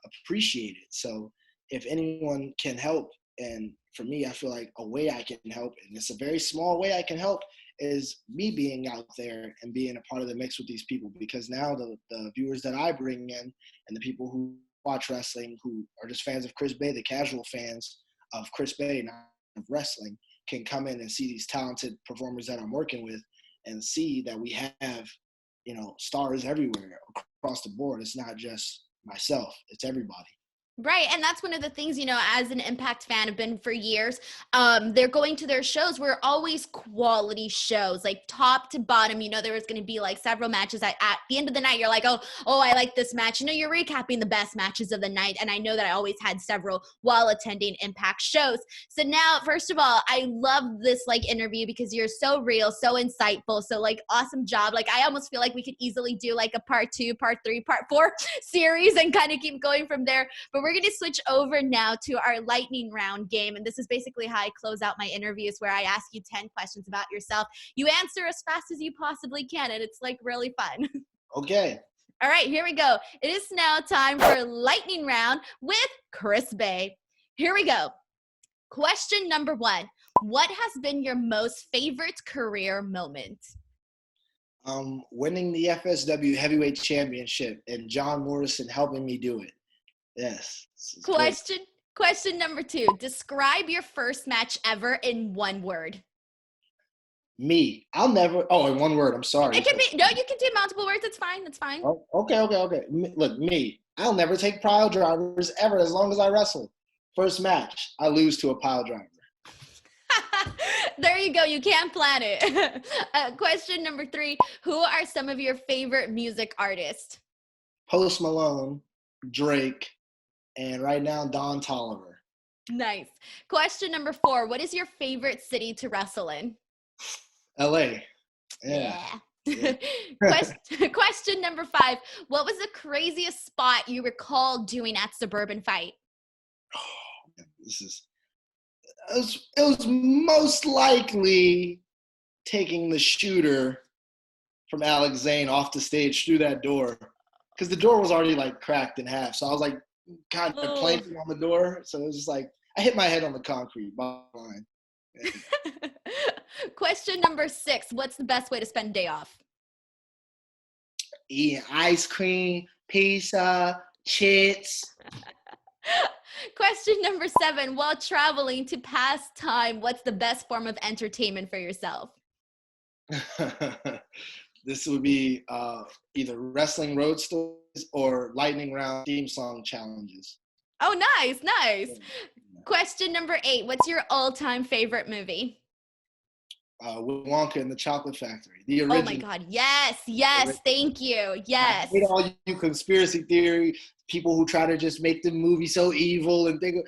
appreciated. So if anyone can help, and for me, I feel like a way I can help, and it's a very small way I can help, is me being out there and being a part of the mix with these people. Because now the viewers that I bring in and the people who watch wrestling, who are just fans of Chris Bay, the casual fans of Chris Bay, not of wrestling, can come in and see these talented performers that I'm working with and see that we have, stars everywhere across the board. It's not just myself, it's everybody. Right. And that's one of the things, as an Impact fan have been for years. They're going to their shows were always quality shows, like top to bottom. There was going to be like several matches at the end of the night. You're like, oh, I like this match. You're recapping the best matches of the night. And I know that I always had several while attending Impact shows. So now, first of all, I love this like interview because you're so real, so insightful. So like awesome job. Like I almost feel like we could easily do like a part 2, part 3, part 4 series and kind of keep going from there. But we're going to switch over now to our lightning round game. And this is basically how I close out my interviews, where I ask you 10 questions about yourself. You answer as fast as you possibly can, and it's like really fun. Okay. All right, here we go. It is now time for lightning round with Chris Bay. Here we go. Question number 1. What has been your most favorite career moment? Winning the FSW Heavyweight Championship and John Morrison helping me do it. Yes. Question number 2. Describe your first match ever in one word. Me. I'll never. Oh, in one word. I'm sorry. It can be. No, you can do multiple words. It's fine. It's fine. Oh, okay. Look, me. I'll never take pile drivers ever as long as I wrestle. First match, I lose to a pile driver. There you go. You can't plan it. Question number 3. Who are some of your favorite music artists? Post Malone, Drake, and right now, Don Toliver. Nice. Question number 4. What is your favorite city to wrestle in? LA. Yeah. Question number 5. What was the craziest spot you recall doing at Suburban Fight? Oh, it was most likely taking the shooter from Alex Zane off the stage through that door, because the door was already like cracked in half. So I was like kind of planting on the door. So it was just like I hit my head on the concrete. Bottom line. Yeah. Question number 6. What's the best way to spend a day off? Eating ice cream, pizza, chips. Question number 7. While traveling to pass time, what's the best form of entertainment for yourself? This would be either wrestling road stories or lightning round theme song challenges. Oh, nice. Yeah. Question number 8. What's your all-time favorite movie? Willy Wonka and the Chocolate Factory. The original. Oh my God. Yes. Thank you. Yes. I hate all you conspiracy theory people who try to just make the movie so evil and think.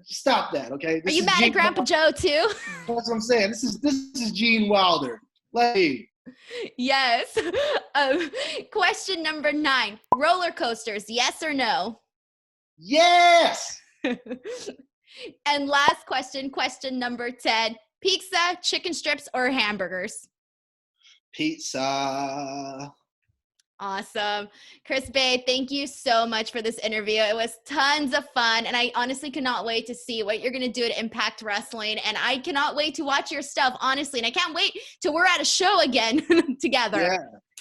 Stop that, okay? Are you mad at Grandpa Joe too? That's what I'm saying. This is Gene Wilder. Yes. Question number 9. Roller coasters, yes or no? Yes. And last question number 10. Pizza, chicken strips, or hamburgers? Pizza. Awesome. Chris Bay, thank you so much for this interview. It was tons of fun, and I honestly cannot wait to see what you're going to do at Impact Wrestling, and I cannot wait to watch your stuff, honestly, and I can't wait till we're at a show again together.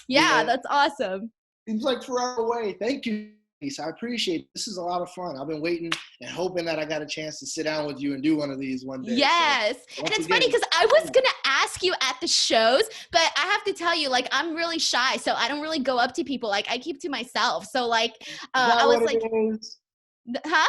Yeah, that's awesome. Seems like forever away. Thank you, Denise. I appreciate it. This is a lot of fun. I've been waiting and hoping that I got a chance to sit down with you and do one of these one day. Yes. So, and it's funny because I was going to ask you at the shows, but I have to tell you, like, I'm really shy. So I don't really go up to people. Like, I keep to myself. So, like, I was like, huh?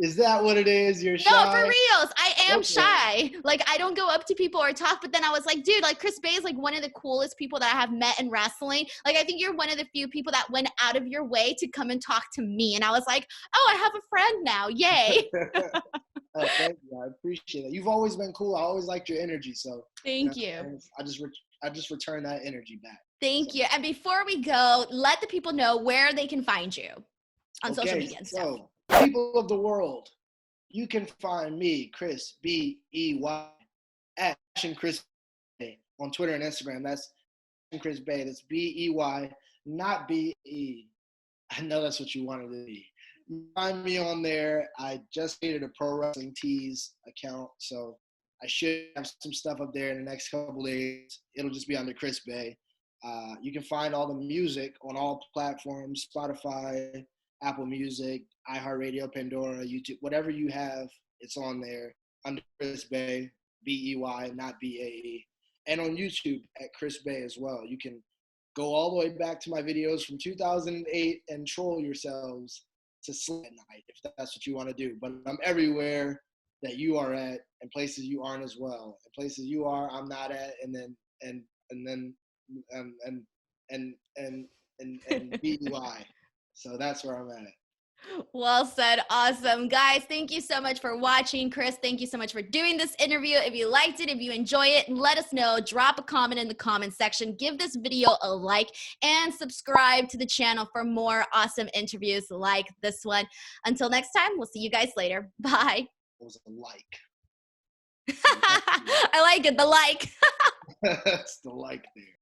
Is that what it is? You're shy? No, for reals. I am shy. Like, I don't go up to people or talk, but then I was like, dude, like, Chris Bay is like one of the coolest people that I have met in wrestling. Like, I think you're one of the few people that went out of your way to come and talk to me. And I was like, oh, I have a friend now. Yay. Thank you. I appreciate it. You've always been cool. I always liked your energy. So thank you. I just return that energy back. Thank you. And before we go, let the people know where they can find you on social media and stuff. So, people of the world, you can find me, Chris, B-E-Y, at Chris Bay on Twitter and Instagram. That's Chris Bay. That's B-E-Y, not B-E. I know that's what you wanted to be. Find me on there. I just created a Pro Wrestling Tees account, so I should have some stuff up there in the next couple days. It'll just be under Chris Bay. You can find all the music on all platforms, Spotify, Apple Music, iHeartRadio, Pandora, YouTube, whatever you have, it's on there under Chris Bay, B-E-Y, not B-A-E. And on YouTube at Chris Bay as well. You can go all the way back to my videos from 2008 and troll yourselves to sleep at night if that's what you want to do. But I'm everywhere that you are at, and places you aren't as well. And places you are, I'm not at, and then BUI. So that's where I'm at. Well said. Awesome. Guys, thank you so much for watching. Chris, thank you so much for doing this interview. If you liked it, if you enjoy it, let us know. Drop a comment in the comment section. Give this video a like and subscribe to the channel for more awesome interviews like this one. Until next time, we'll see you guys later. Bye. It was a like. I like it. The like. That's the like there.